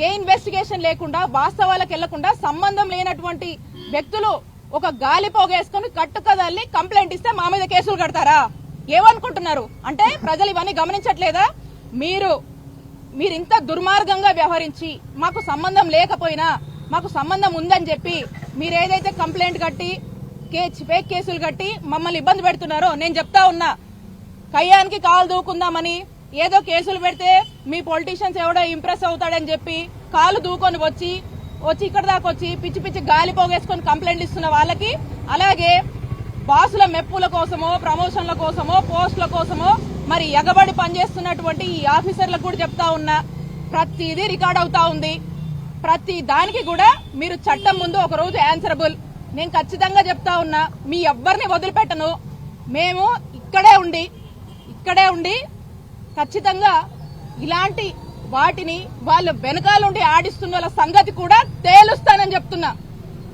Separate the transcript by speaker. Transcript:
Speaker 1: ఏ investigation లేకుండా వాస్తవాలకు వెళ్లకుండా సంబంధం లేనటువంటి వ్యక్తులు ఒక గాలి పోగేసుకుని కట్టుకదల్లి కంప్లైంట్ ఇస్తే మా మీద కేసులు కడతారా? ఏమనుకుంటున్నారు? అంటే ప్రజలు ఇవన్నీ గమనించట్లేదా? మీరు ఇంత దుర్మార్గంగా వ్యవహరించి మాకు సంబంధం లేకపోయినా మాకు సంబంధం ఉందని చెప్పి మీరు ఏదైతే కంప్లైంట్ కట్టి ఫేక్ కేసులు కట్టి మమ్మల్ని ఇబ్బంది పెడుతున్నారో నేను చెప్తా ఉన్నా, కయ్యానికి కాలు దూకుందామని ఏదో కేసులు పెడితే మీ పొలిటీషియన్స్ ఎవడో ఇంప్రెస్ అవుతాడని చెప్పి కాలు దూకొని వచ్చి ఇక్కడ దాకా వచ్చి పిచ్చి పిచ్చి గాలి పోగేసుకొని కంప్లైంట్లు ఇస్తున్న వాళ్ళకి, అలాగే బాసుల మెప్పుల కోసమో ప్రమోషన్ల కోసమో పోస్టుల కోసమో మరి ఎగబడి పనిచేస్తున్నటువంటి ఈ ఆఫీసర్లకు కూడా చెప్తా ఉన్నా, ప్రతిదీ రికార్డ్ అవుతా ఉంది. ప్రతి దానికి కూడా మీరు చట్టం ముందు ఒక రోజు ఆన్సరబుల్. నేను ఖచ్చితంగా చెప్తా ఉన్నా, మీ ఎవ్వరిని వదిలిపెట్టను. మేము ఇక్కడే ఉండి ఖచ్చితంగా ఇలాంటి వాటిని వాళ్ళు వెనకాలండి ఆడిస్తున్న వాళ్ళ సంగతి కూడా తేలుస్తా.